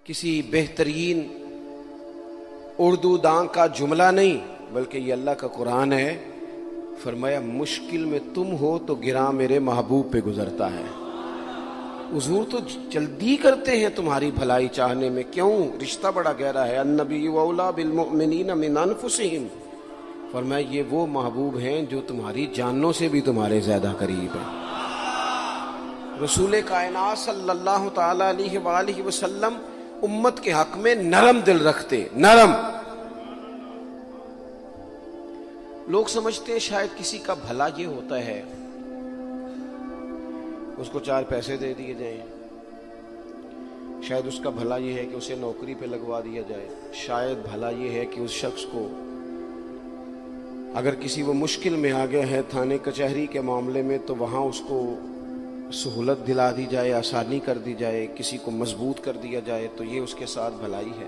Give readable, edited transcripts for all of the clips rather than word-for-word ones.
کسی بہترین اردو داں کا جملہ نہیں بلکہ یہ اللہ کا قرآن ہے. فرمایا مشکل میں تم ہو تو گراں میرے محبوب پہ گزرتا ہے. حضور تو جلدی کرتے ہیں تمہاری بھلائی چاہنے میں. کیوں؟ رشتہ بڑا گہرا ہے. النبی اولیٰ بالمؤمنین من انفسہم. فرمایا یہ وہ محبوب ہیں جو تمہاری جانوں سے بھی تمہارے زیادہ قریب ہیں. رسول کائنات صلی اللہ تعالی علیہ وآلہ وسلم امت کے حق میں نرم دل رکھتے. نرم. لوگ سمجھتے ہیں شاید کسی کا بھلا یہ ہوتا ہے اس کو 4 پیسے دے دیے جائیں، شاید اس کا بھلا یہ ہے کہ اسے نوکری پہ لگوا دیا جائے، شاید بھلا یہ ہے کہ اس شخص کو اگر کسی وہ مشکل میں آ گیا ہے تھانے کچہری کے معاملے میں تو وہاں اس کو سہولت دلا دی جائے، آسانی کر دی جائے، کسی کو مضبوط کر دیا جائے، تو یہ اس کے ساتھ بھلائی ہے.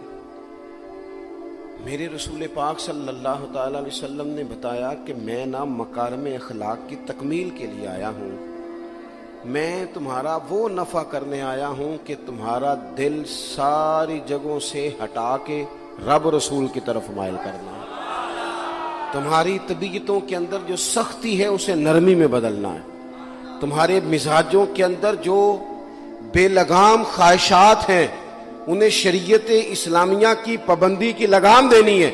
میرے رسول پاک صلی اللہ تعالی علیہ وسلم نے بتایا کہ میں نہ مکارم اخلاق کی تکمیل کے لیے آیا ہوں، میں تمہارا وہ نفع کرنے آیا ہوں کہ تمہارا دل ساری جگہوں سے ہٹا کے رب رسول کی طرف مائل کرنا ہے. تمہاری طبیعتوں کے اندر جو سختی ہے اسے نرمی میں بدلنا ہے. تمہارے مزاجوں کے اندر جو بے لگام خواہشات ہیں انہیں شریعت اسلامیہ کی پابندی کی لگام دینی ہے.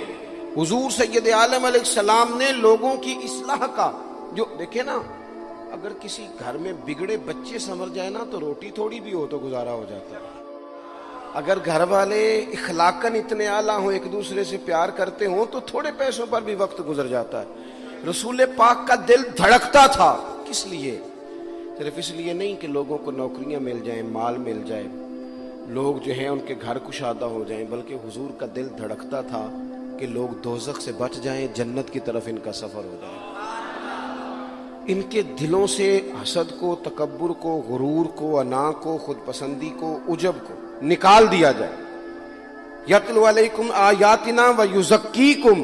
حضور سید عالم علیہ السلام نے لوگوں کی اصلاح کا جو دیکھے نا، اگر کسی گھر میں بگڑے بچے سنور جائے نا تو روٹی تھوڑی بھی ہو تو گزارا ہو جاتا ہے. اگر گھر والے اخلاقاً اتنے اعلیٰ ہوں، ایک دوسرے سے پیار کرتے ہوں تو تھوڑے پیسوں پر بھی وقت گزر جاتا ہے. رسول پاک کا دل دھڑکتا تھا. کس لیے؟ صرف اس لیے نہیں کہ لوگوں کو نوکریاں مل جائیں، مال مل جائے، لوگ جو ہیں ان کے گھر کشادہ ہو جائیں، بلکہ حضور کا دل دھڑکتا تھا کہ لوگ دوزخ سے بچ جائیں، جنت کی طرف ان کا سفر ہو جائے. ان کے دلوں سے حسد کو، تکبر کو، غرور کو، انا کو، خود پسندی کو، عجب کو نکال دیا جائے. یتلو علیکم آیاتنا ویزکیکم،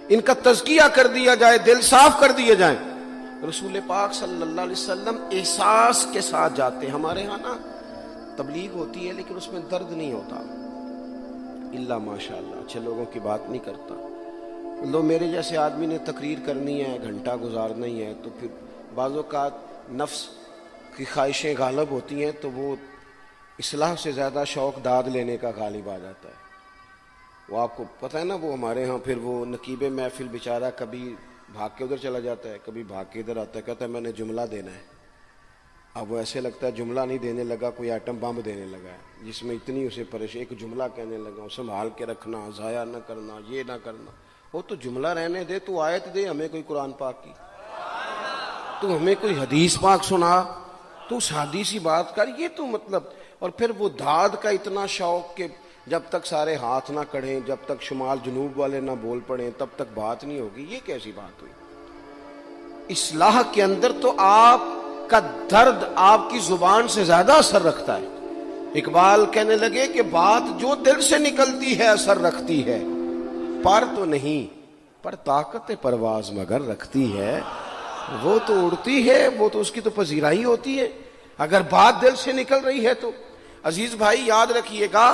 ان کا تزکیہ کر دیا جائے، دل صاف کر دیے جائیں. رسول پاک صلی اللہ علیہ وسلم احساس کے ساتھ جاتے ہیں. ہمارے ہاں نا تبلیغ ہوتی ہے لیکن اس میں درد نہیں ہوتا، الا ماشاء اللہ اچھے لوگوں کی بات نہیں کرتا. لو میرے جیسے آدمی نے تقریر کرنی ہے، گھنٹہ گزارنا ہی ہے، تو پھر بعض اوقات نفس کی خواہشیں غالب ہوتی ہیں تو وہ اصلاح سے زیادہ شوق داد لینے کا غالب آ جاتا ہے. وہ آپ کو پتہ ہے نا، وہ ہمارے ہاں پھر وہ نقیب محفل بیچارہ کبھی بھاگ کے ادھر چلا جاتا ہے، کبھی بھاگ کے ادھر آتا ہے، کہتا ہے میں نے جملہ دینا ہے. اب وہ ایسے لگتا ہے جملہ نہیں دینے لگا، کوئی ایٹم بم دینے لگا ہے جس میں اتنی اسے پریشانی. ایک جملہ کہنے لگا، سنبھال کے رکھنا، ضائع نہ کرنا، یہ نہ کرنا. وہ تو جملہ رہنے دے، تو آیت دے ہمیں کوئی قرآن پاک کی، تو ہمیں کوئی حدیث پاک سنا، تو اس حدیثی بات کر. یہ تو مطلب، اور پھر وہ داد کا اتنا شوق کہ جب تک سارے ہاتھ نہ کڑھیں، جب تک شمال جنوب والے نہ بول پڑیں تب تک بات نہیں ہوگی. یہ کیسی بات ہوئی؟ اصلاح کے اندر تو آپ کا درد آپ کی زبان سے زیادہ اثر رکھتا ہے. اقبال کہنے لگے کہ بات جو دل سے نکلتی ہے اثر رکھتی ہے، پر تو نہیں، پر طاقت پرواز مگر رکھتی ہے. وہ تو اڑتی ہے، وہ تو اس کی تو پذیرائی ہوتی ہے اگر بات دل سے نکل رہی ہے تو. عزیز بھائی یاد رکھیے گا،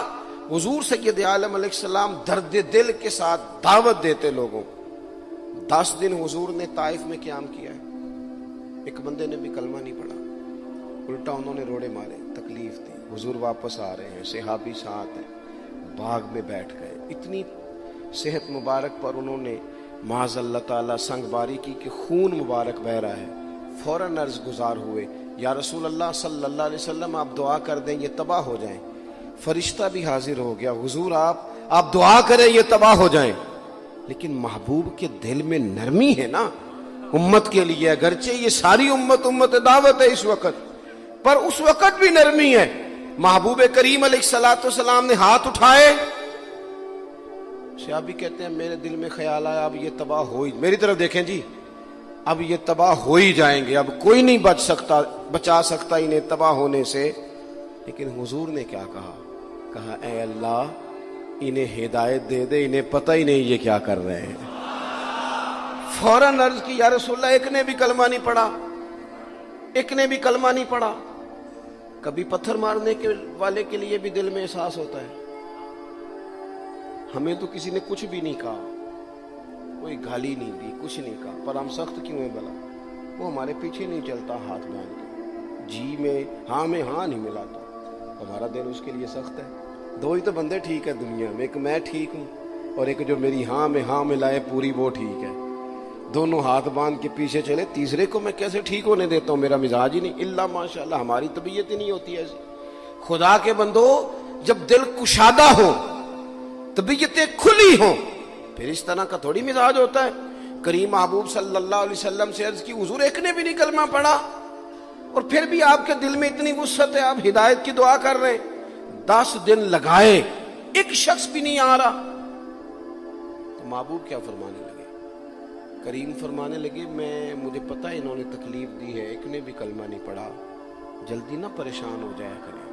حضور سید عالم علیہ السلام درد دل کے ساتھ دعوت دیتے لوگوں کو. 10 دن حضور نے طائف میں قیام کیا ہے، ایک بندے نے بھی کلمہ نہیں پڑھا، الٹا انہوں نے روڑے مارے، تکلیف دی. حضور واپس آ رہے ہیں، صحابی ساتھ ہیں، باغ میں بیٹھ گئے. اتنی صحت مبارک پر انہوں نے معاذ اللہ تعالیٰ سنگ باری کی کہ خون مبارک بہ رہا ہے. فوراً عرض گزار ہوئے، یا رسول اللہ صلی اللہ علیہ وسلم آپ دعا کر دیں یہ تباہ ہو جائیں. فرشتہ بھی حاضر ہو گیا، حضور آپ دعا کریں یہ تباہ ہو جائیں. لیکن محبوب کے دل میں نرمی ہے نا امت کے لیے، اگرچہ یہ ساری امت دعوت ہے اس وقت، پر اس وقت بھی نرمی ہے. محبوب کریم علیہ الصلوۃ والسلام نے ہاتھ اٹھائے. صحابی کہتے ہیں میرے دل میں خیال آیا اب یہ تباہ ہو ہی، میری طرف دیکھیں جی، اب یہ تباہ ہو ہی جائیں گے، اب کوئی نہیں بچا سکتا انہیں تباہ ہونے سے. لیکن حضور نے کیا کہا اے اللہ انہیں ہدایت دے دے، انہیں پتہ ہی نہیں یہ کیا کر رہے ہیں. فوراً عرض کی یا رسول اللہ ایک نے بھی کلمہ نہیں پڑھا، ایک نے بھی کلمہ نہیں پڑھا. کبھی پتھر مارنے کے والے کے لیے بھی دل میں احساس ہوتا ہے، ہمیں تو کسی نے کچھ بھی نہیں کہا، کوئی گالی نہیں دی، کچھ نہیں کہا، پر ہم سخت کیوں ہیں بھلا؟ وہ ہمارے پیچھے نہیں چلتا ہاتھ باندھ کے، جی میں ہاں نہیں ملاتا، ہمارا دل اس کے لیے سخت ہے۔ دو ہی تو بندے ٹھیک ہے دنیا میں، ایک میں ٹھیک ہوں اور ایک جو میری ہاں میں ہاں ملائے پوری، وہ ٹھیک ہے۔ دونوں ہاتھ باندھ کے پیچھے چلے، تیسرے کو میں کیسے ٹھیک ہونے دیتا ہوں؟ میرا مزاج ہی نہیں، اللہ ماشاءاللہ ہماری طبیعت ہی نہیں ہوتی ایسی۔ خدا کے بندو، جب دل کشادہ ہو، طبیعتیں کھلی ہوں، پھر اس طرح کا تھوڑی مزاج ہوتا ہے۔ کریم محبوب صلی اللہ علیہ وسلم سے عرض کی، حضور ایک نے بھی نہیں کلمہ پڑھا اور پھر بھی آپ کے دل میں اتنی وسعت ہے، آپ ہدایت کی دعا کر رہے ہیں، 10 دن لگائے ایک شخص بھی نہیں آ رہا۔ تو محبوب کیا فرمانے لگے؟ کریم فرمانے لگے، مجھے پتہ ہے انہوں نے تکلیف دی ہے، ایک نے بھی کلمہ نہیں پڑھا، جلدی نہ پریشان ہو جایا کریں۔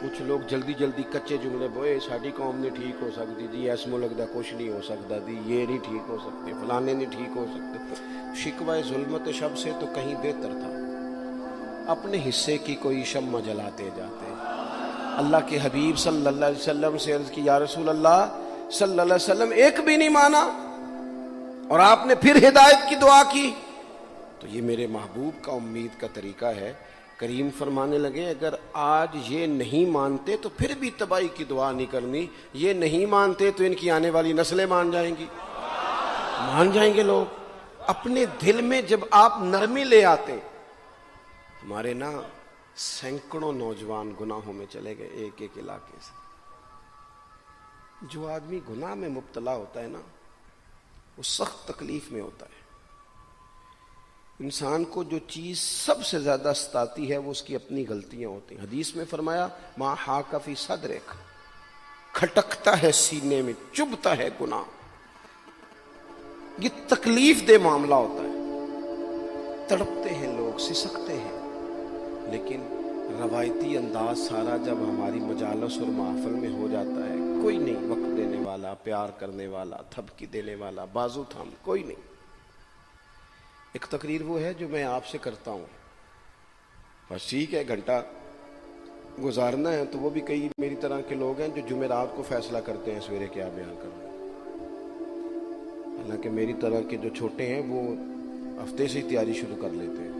کچھ لوگ جلدی کچے جملے بوئے، ساڈی قوم نہیں ٹھیک ہو سکتی جی، ایس ملک دا کچھ نہیں ہو سکتا جی، یہ نہیں ٹھیک ہو سکتے، فلانے نہیں ٹھیک ہو سکتے۔ شکوہ ظلمت شب سے تو کہیں بہتر تھا، اپنے حصے کی کوئی شمع جلاتے جاتے۔ اللہ کے حبیب صلی اللہ علیہ وسلم سے عرض کی، یا رسول اللہ صلی اللہ علیہ وسلم ایک بھی نہیں مانا اور آپ نے پھر ہدایت کی دعا کی۔ تو یہ میرے محبوب کا امید کا طریقہ ہے۔ کریم فرمانے لگے، اگر آج یہ نہیں مانتے تو پھر بھی تباہی کی دعا نہیں کرنی، یہ نہیں مانتے تو ان کی آنے والی نسلیں مان جائیں گی، مان جائیں گے لوگ۔ اپنے دل میں جب آپ نرمی لے آتے، ہمارے نا سینکڑوں نوجوان گناہوں میں چلے گئے ایک ایک علاقے سے۔ جو آدمی گناہ میں مبتلا ہوتا ہے نا، وہ سخت تکلیف میں ہوتا ہے۔ انسان کو جو چیز سب سے زیادہ ستاتی ہے وہ اس کی اپنی غلطیاں ہوتی ہیں۔ حدیث میں فرمایا، ما حاک فی صدرک، کھٹکتا ہے سینے میں، چبھتا ہے گناہ، یہ تکلیف دہ معاملہ ہوتا ہے، تڑپتے ہیں لوگ، سسکتے ہیں۔ لیکن روایتی انداز سارا جب ہماری مجالس اور محفل میں ہو جاتا ہے، کوئی نہیں وقت دینے والا، پیار کرنے والا، تھپکی دینے والا، بازو تھام، کوئی نہیں۔ ایک تقریر وہ ہے جو میں آپ سے کرتا ہوں، بس ٹھیک ہے گھنٹہ گزارنا ہے، تو وہ بھی کئی میری طرح کے لوگ ہیں جو جمعرات کو فیصلہ کرتے ہیں سویرے کیا بیان کرنا۔ حالانکہ میری طرح کے جو چھوٹے ہیں وہ ہفتے سے ہی تیاری شروع کر لیتے ہیں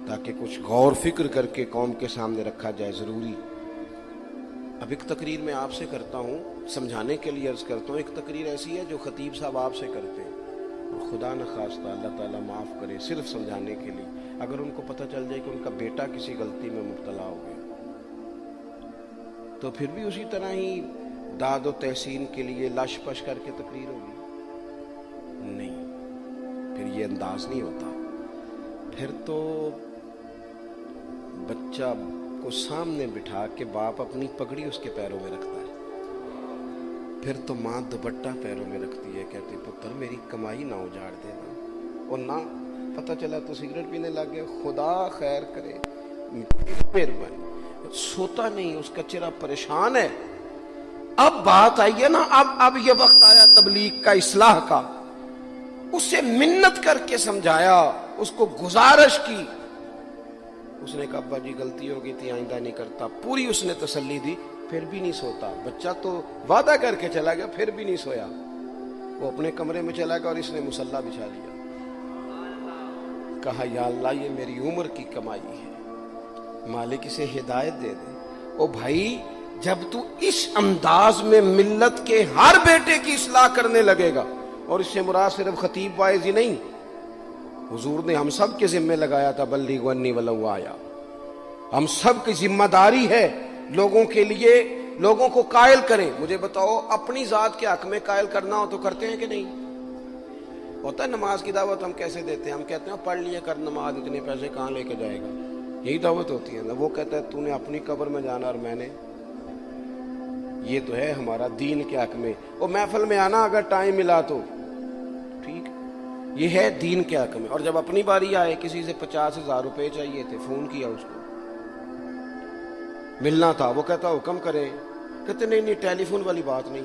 تاکہ کچھ غور فکر کر کے قوم کے سامنے رکھا جائے، ضروری۔ اب ایک تقریر میں آپ سے کرتا ہوں، سمجھانے کے لیے عرض کرتا ہوں، ایک تقریر ایسی ہے جو خطیب صاحب آپ سے کرتے ہیں، اور خدا نہ خواستہ اللہ تعالیٰ معاف کرے، صرف سمجھانے کے لیے، اگر ان کو پتہ چل جائے کہ ان کا بیٹا کسی غلطی میں مبتلا ہو گیا تو پھر بھی اسی طرح ہی داد و تحسین کے لیے لش پش کر کے تقریر ہوگی؟ نہیں، پھر یہ انداز نہیں ہوتا۔ پھر تو بچہ کو سامنے بٹھا کے باپ اپنی پگڑی اس کے پیروں میں رکھتا ہے، پھر تو ماں دوپٹہ پیروں میں رکھتی ہے، کہتی پتر میری کمائی نہ اجاڑ دینا، اور نہ پتہ چلا تو سگریٹ پینے لگ گئے، خدا خیر کرے، مہربانی۔ سوتا نہیں، اس کا چہرہ پریشان ہے۔ اب بات آئی ہے نا، اب یہ وقت آیا تبلیغ کا، اصلاح کا۔ اسے منت کر کے سمجھایا، اس کو گزارش کی، اس نے کہا ابا جی غلطی ہو گئی تھی، آئندہ نہیں کرتا، پوری اس نے تسلی دی، پھر بھی نہیں سوتا۔ بچہ تو وعدہ کر کے چلا گیا، پھر بھی نہیں سویا، وہ اپنے کمرے میں چلا گیا اور اس نے مصلی بچھا لیا، کہا یا اللہ یہ میری عمر کی کمائی ہے، مالک اسے ہدایت دے دے۔ او بھائی، جب تو اس انداز میں ملت کے ہر بیٹے کی اصلاح کرنے لگے گا، اور اس سے مراد صرف خطیب وائز ہی نہیں، حضور نے ہم سب کے ذمہ لگایا تھا، بلغوا انی ولو آیا، ہم سب کی ذمہ داری ہے لوگوں کے لیے، لوگوں کو قائل کریں۔ مجھے بتاؤ، اپنی ذات کے حق میں قائل کرنا ہو تو کرتے ہیں کہ نہیں؟ ہوتا ہے نماز کی دعوت ہم کیسے دیتے ہیں؟ ہم کہتے ہیں پڑھ لیے کر نماز، اتنے پیسے کہاں لے کے جائے گا، یہی دعوت ہوتی ہے نا۔ وہ کہتا ہے تو نے اپنی قبر میں جانا اور میں نے، یہ تو ہے ہمارا دین کے حق میں۔ اور محفل میں آنا اگر ٹائم ملا تو ٹھیک، یہ ہے دین کے حق میں۔ اور جب اپنی باری آئے، کسی سے 50,000 روپے چاہیے تھے، فون کیا اس کو، ملنا تھا، وہ کہتا حکم کریں، کہتے نہیں ٹیلی فون والی بات نہیں،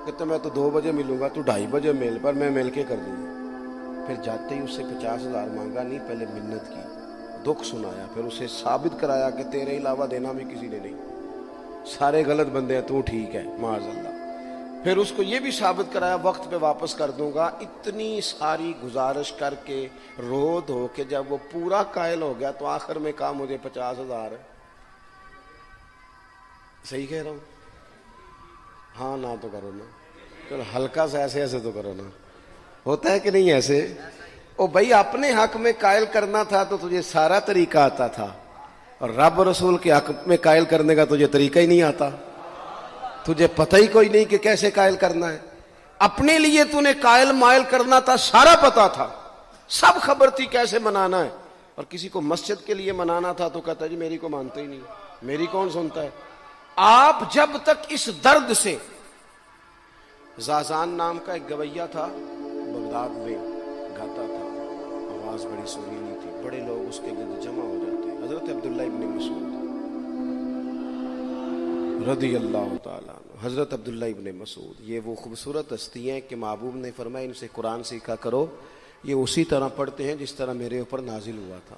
کہتے میں تو 2 بجے ملوں گا، تو 2:30 بجے مل، پر میں مل کے کر دوں گا۔ پھر جاتے ہی اس سے 50,000 مانگا نہیں، پہلے منت کی، دکھ سنایا، پھر اسے ثابت کرایا کہ تیرے علاوہ دینا بھی کسی نے نہیں۔ سارے غلط بندے ہیں، تو ٹھیک ہے معاذ اللہ۔ پھر اس کو یہ بھی ثابت کرایا وقت پہ واپس کر دوں گا۔ اتنی ساری گزارش کر کے رو دھو کے جب وہ پورا قائل ہو گیا تو آخر میں کہا مجھے 50,000 ہے۔ صحیح کہہ رہا ہوں؟ ہاں نہ تو کرو نا، چلو ہلکا سا ایسے ایسے تو کرو نا، ہوتا ہے کہ نہیں ایسے؟ او بھائی اپنے حق میں قائل کرنا تھا تو تجھے سارا طریقہ آتا تھا، اور رب رسول کے حق میں قائل کرنے کا تجھے طریقہ ہی نہیں آتا، تجھے پتہ ہی کوئی نہیں کہ کیسے قائل کرنا ہے۔ اپنے لیے تو نے قائل مائل کرنا تھا، سارا پتا تھا، سب خبر تھی کیسے منانا ہے، اور کسی کو مسجد کے لیے منانا تھا تو کہتا ہے جی میری کو مانتے ہی نہیں، میری کون سنتا ہے۔ آپ جب تک اس درد سے، زازان نام کا ایک گویہ تھا بغداد میں، گاتا تھا، آواز بڑی سریلی تھی، بڑے لوگ اس کے گرد جمع ہو جاتے ہیں۔ حضرت عبداللہ ابن مسعود رضی اللہ تعالیٰ عنہ، حضرت عبداللہ ابن مسعود، یہ وہ خوبصورت ہستی ہیں کہ محبوب نے فرمایا ان سے قرآن سیکھا کرو، یہ اسی طرح پڑھتے ہیں جس طرح میرے اوپر نازل ہوا تھا۔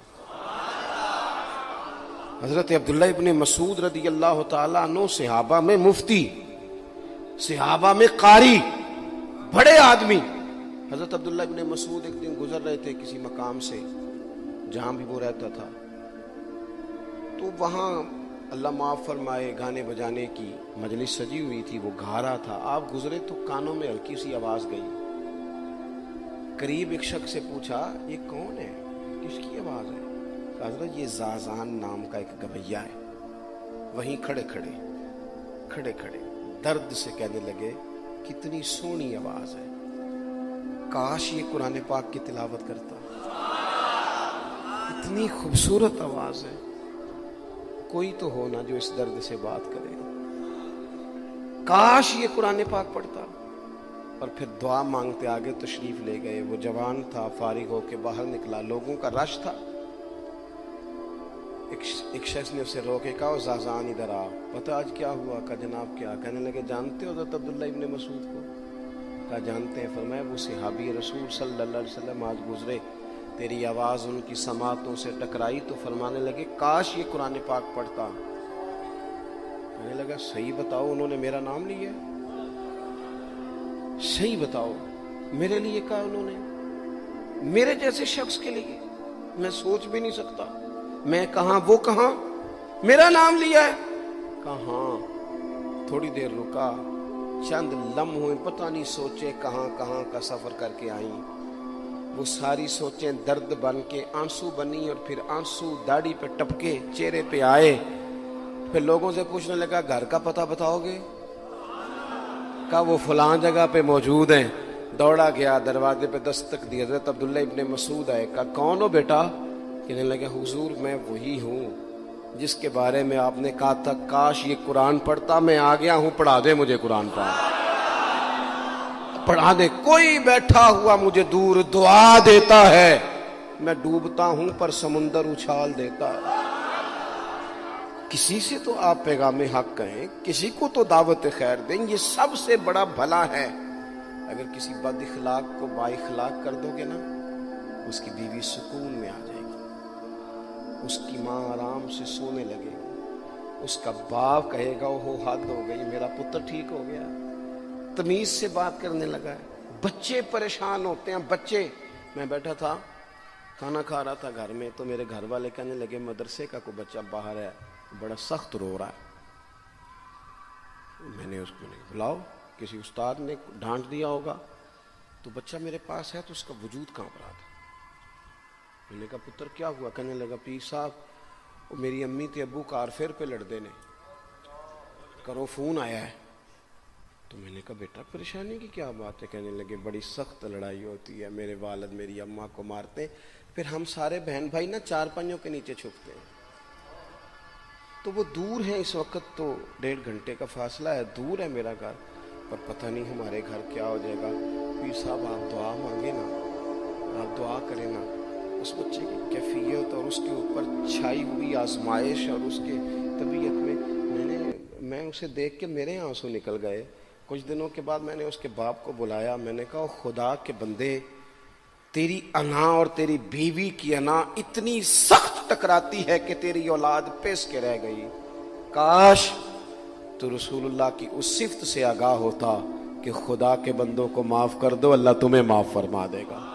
حضرت عبداللہ ابن مسعود رضی اللہ تعالیٰ عنہ صحابہ میں مفتی، صحابہ میں قاری، بڑے آدمی۔ حضرت عبداللہ ابن مسعود ایک دن گزر رہے تھے کسی مقام سے جہاں بھی وہ رہتا تھا، تو وہاں اللہ معاف فرمائے گانے بجانے کی مجلس سجی ہوئی تھی، وہ گا رہا تھا، آپ گزرے تو کانوں میں ہلکی سی آواز گئی۔ قریب ایک شخص سے پوچھا یہ کون ہے، کس کی آواز ہے؟ کہا حضرت یہ زازان نام کا ایک گویہ ہے۔ وہیں کھڑے کھڑے درد سے کہنے لگے کتنی سونی آواز ہے، کاش یہ قرآن پاک کی تلاوت کرتا، اتنی خوبصورت آواز ہے، کوئی تو ہونا جو اس درد سے بات کرے، کاش یہ قرآن پاک پڑھتا۔ اور پھر دعا مانگتے آگے تشریف لے گئے۔ وہ جوان تھا، فارغ ہو کے باہر نکلا، لوگوں کا رش تھا، ایک شخص نے اسے روکے، کہا زازان ادھر آ، پتہ آج کیا ہوا؟ کہا جناب کیا؟ کہنے لگے جانتے ہو حضرت عبداللہ ابن مسعود کو؟ کہا جانتے ہیں۔ فرمایا وہ صحابی رسول صلی اللہ علیہ وسلم آج گزرے، تیری آواز ان کی سماعتوں سے ٹکرائی تو فرمانے لگے کاش یہ قرآن پاک پڑھتا۔ کہنے لگا صحیح بتاؤ انہوں نے میرا نام لیا؟ صحیح بتاؤ میرے لیے کہا انہوں نے؟ میرے جیسے شخص کے لیے میں سوچ بھی نہیں سکتا، میں کہاں وہ کہاں، میرا نام لیا ہے؟ کہاں؟ تھوڑی دیر رکا، چند لمحوں پتہ نہیں سوچے کہاں کہاں کا سفر کر کے آئیں، وہ ساری سوچیں درد بن کے آنسو بنی، اور پھر آنسو داڑھی پہ ٹپکے چہرے پہ آئے۔ پھر لوگوں سے پوچھنے لگا گھر کا پتہ بتاؤ گے؟ کہا وہ فلاں جگہ پہ موجود ہیں۔ دوڑا گیا، دروازے پہ دستک دی، حضرت عبداللہ ابن مسعود آئے، کہا کون ہو بیٹا؟ کہنے لگا حضور میں وہی ہوں جس کے بارے میں آپ نے کہا تھا کاش یہ قرآن پڑھتا، میں آ گیا ہوں، پڑھا دے مجھے قرآن پڑھا دے۔ کوئی بیٹھا ہوا مجھے دور دعا دیتا ہے، میں ڈوبتا ہوں پر سمندر اچھال دیتا ہے۔ کسی سے تو آپ پیغام حق کہیں، کسی کو تو دعوت خیر دیں، یہ سب سے بڑا بھلا ہے۔ اگر کسی بد اخلاق کو با اخلاق کر دو گے نا، اس کی بیوی سکون میں آ جائے گی، اس کی ماں آرام سے سونے لگے گی، اس کا باپ کہے گا وہ حد ہو گئی، میرا پتر ٹھیک ہو گیا، تمیز سے بات کرنے لگا ہے۔ بچے پریشان ہوتے ہیں، بچے، میں بیٹھا تھا کھانا کھا رہا تھا گھر میں، تو میرے گھر والے کہنے لگے مدرسے کا کوئی بچہ باہر ہے، بڑا سخت رو رہا ہے۔ میں نے اس کو نہیں بلاؤ، کسی استاد نے ڈانٹ دیا ہوگا، تو بچہ میرے پاس ہے تو اس کا وجود کانپ رہا تھا۔ میں نے کہا پتر کیا ہوا؟ کہنے لگا پیر صاحب وہ میری امی تے ابو کار فیر پہ لڑ دے نے، کرو فون آیا ہے۔ تو میں نے کہا بیٹا پریشانی کی کیا بات ہے؟ کہنے لگے بڑی سخت لڑائی ہوتی ہے، میرے والد میری اماں کو مارتے، پھر ہم سارے بہن بھائی نا چار پنجوں کے نیچے چھپتے ہیں، تو وہ دور ہے، اس وقت تو 1.5 گھنٹے کا فاصلہ ہے، دور ہے میرا گھر، پر پتہ نہیں ہمارے گھر کیا ہو جائے گا۔ پیر صاحب آپ دعا مانگے نا، آپ دعا کریں نا، اس بچے کی کیفیت اور اس کے اوپر چھائی ہوئی آزمائش اور اس کے طبیعت میں اسے دیکھ کے میرے آنسو نکل گئے۔ کچھ دنوں کے بعد میں نے اس کے باپ کو بلایا، میں نے کہا خدا کے بندے، تیری انا اور تیری بیوی کی انا اتنی سخت ٹکراتی ہے کہ تیری اولاد پیس کے رہ گئی، کاش تو رسولullah کی اس صفت سے آگاہ ہوتا کہ خدا کے بندوں کو معاف کر دو، اللہ تمہیں معاف فرما دے گا۔